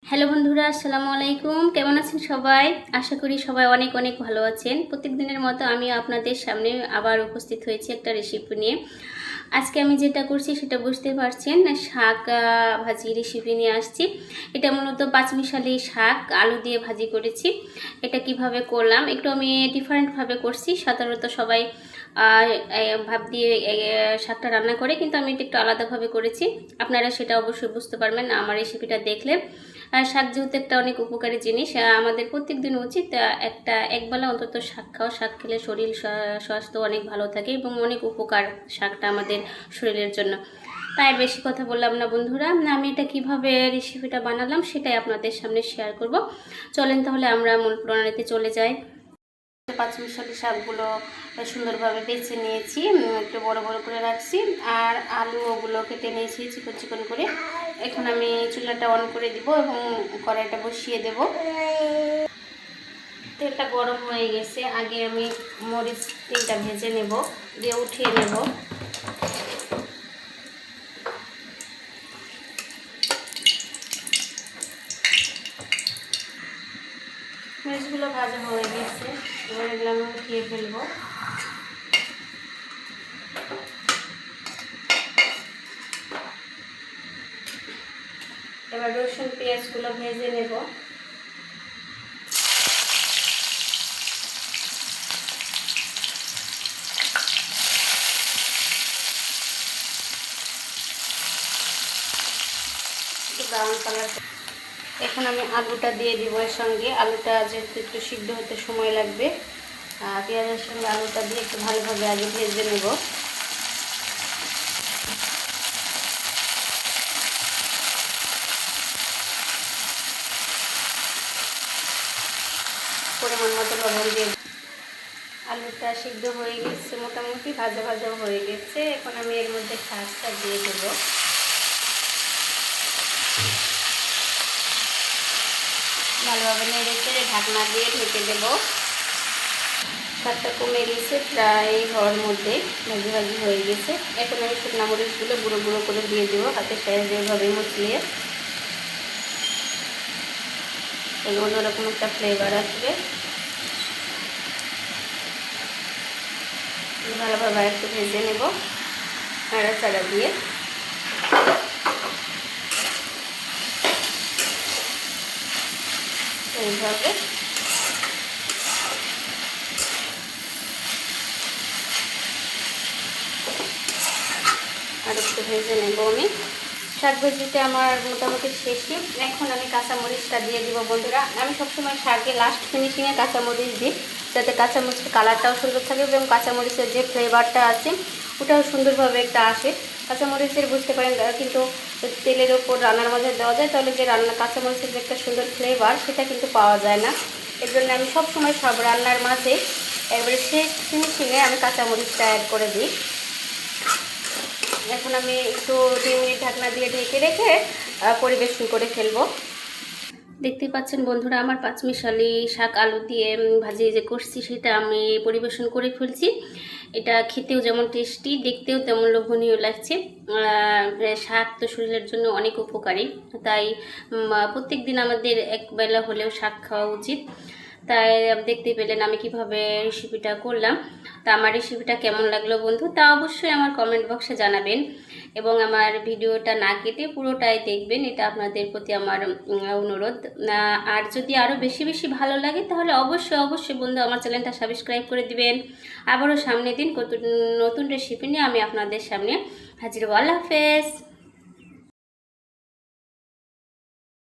Hello বন্ধুরা, আসসালামু আলাইকুম। কেমন আছেন সবাই? আশা করি সবাই অনেক অনেক ভালো আছেন। প্রত্যেক দিনের মতো আমি আপনাদের সামনে আবার উপস্থিত হয়েছি একটা রেসিপি নিয়ে। আজকে আমি যেটা করছি সেটা বুঝতে পারছেন, শাক ভাজি রেসিপি নিয়ে আসছি। এটা মূলত পাঁচমিশালি শাক আলু দিয়ে ভাজি করেছি। এটা কিভাবে করলাম একটু আমি ডিফারেন্টভাবে করছি। সাধারণত সবাই ভাব দিয়ে শাকটা রান্না করে, কিন্তু আমি একটু আলাদাভাবে করেছি। আপনারা সেটা অবশ্যই বুঝতে পারবেন আমার রেসিপিটা দেখলে। শাক যেহেতু একটা অনেক উপকারী জিনিস, আমাদের প্রত্যেক দিন উচিত একবেলা অন্তত শাক খাওয়া। শাক খেলে শরীর স্বাস্থ্য অনেক ভালো থাকে এবং অনেক উপকার শাকটা আমাদের শরীরের জন্য। তাই বেশি কথা বললাম না বন্ধুরা, আমি এটা কিভাবে রেসিপিটা বানালাম সেটাই আপনাদের সামনে শেয়ার করব। চলেন তাহলে আমরা মূল প্রণালীতে চলে যাই। পাঁচমিশালি শাকগুলো সুন্দরভাবে বেছে নিয়েছি, একটু বড় বড় করে রাখছি। আর আলু ওগুলো কেটে নিয়েছি চিকন চিকন করে। এখন আমি চুলাটা অন করে দিব এবং কড়াইটা বসিয়ে দেব। তেলটা গরম হয়ে গেছে, আগে আমি মরিচ তেলটা ভেজে নেব, দিয়ে উঠিয়ে নেব। মরিচগুলো ভাজা হয়ে গেছে, এবার এগুলো আমি উঠিয়ে ফেলবো। এবার রসুন পেঁয়াজগুলো ভেজে নেব। Brown colour. এখন আমি আলুটা দিয়ে দিব এর সঙ্গে। আলুটা যেহেতু একটু সিদ্ধ হতে সময় লাগবে, পেঁয়াজের সঙ্গে আলুটা দিয়ে একটু ভালোভাবে আগে ভেজে নেব। পরিমাণ মতো লবণ দিয়ে। আলুটা সিদ্ধ হয়ে গেছে, মোটামুটি ভাজা ভাজা হয়ে গেছে। এখন আমি এর মধ্যে শাকটা দিয়ে দেব। ভালোভাবে নেড়ে চেড়ে ঢাকনা দিয়ে ঢেকে দেব। শাকটা কমে গেছে, প্রায় হওয়ার মধ্যে ভাজি ভাজি হয়ে গেছে। এখন আমি শুকনো মরিচগুলো গুঁড়ো গুঁড়ো করে দিয়ে দেবো, হাতের সাহায্যে এভাবে মুছলিয়ে। অন্যরকম একটা ফ্লেভার আসবে। ভালোভাবে একটু ভেজে নেব নাড়াচাড়া দিয়ে। এইভাবে আর একটু ভেজে নেব আমি। শাক ভাজিতে আমার মোটামুটি শেষই। এখন আমি কাঁচামরিচটা দিয়ে দিব বন্ধুরা। আমি সবসময় শাকে লাস্ট ফিনিশিংয়ে কাঁচামরিচ দিই, যাতে কাঁচামরিচের কালারটাও সুন্দর থাকে এবং কাঁচামরিচের যে ফ্লেভারটা আছে ওটাও সুন্দরভাবে একটা আসে। কাঁচামরিচের বুঝতে পারেন, কিন্তু তেলের ওপর রান্নার মাঝে দেওয়া যায় তাহলে যে কাঁচামরিচের যে একটা সুন্দর ফ্লেভার সেটা কিন্তু পাওয়া যায় না। এর জন্য আমি সবসময় সব রান্নার মাঝে একবারে শেষ ফিনিশিংয়ে আমি কাঁচামরিচটা অ্যাড করে দিই। এখন আমি একটু 2 মিনিট ঢাকনা দিয়ে ঢেকে রেখে পরিবেশন করে ফেলবো। দেখতে পাচ্ছেন বন্ধুরা, আমার পাঁচমিশালি শাক আলু দিয়ে ভাজি যে করছি সেটা আমি পরিবেশন করে ফেলছি। এটা খেতেও যেমন টেস্টি, দেখতেও তেমন লোভনীয় লাগছে। শাক তো শরীরের জন্য অনেক উপকারী, তাই প্রত্যেক দিন আমাদের একবেলা হলেও শাক খাওয়া উচিত। তাই দেখতে পেলেন আমি কিভাবে রেসিপিটা করলাম। তা আমার রেসিপিটা কেমন লাগলো বন্ধু, তা অবশ্যই আমার কমেন্ট বক্সে জানাবেন এবং আমার ভিডিওটা না কেটে পুরোটাই দেখবেন, এটা আপনাদের প্রতি আমার অনুরোধ। আর যদি আরও বেশি বেশি ভালো লাগে তাহলে অবশ্যই অবশ্যই বন্ধু আমার চ্যানেলটা সাবস্ক্রাইব করে দিবেন। আবারও সামনের দিন নতুন রেসিপি নিয়ে আমি আপনাদের সামনে হাজির হব। আল্লাহ হাফেজ।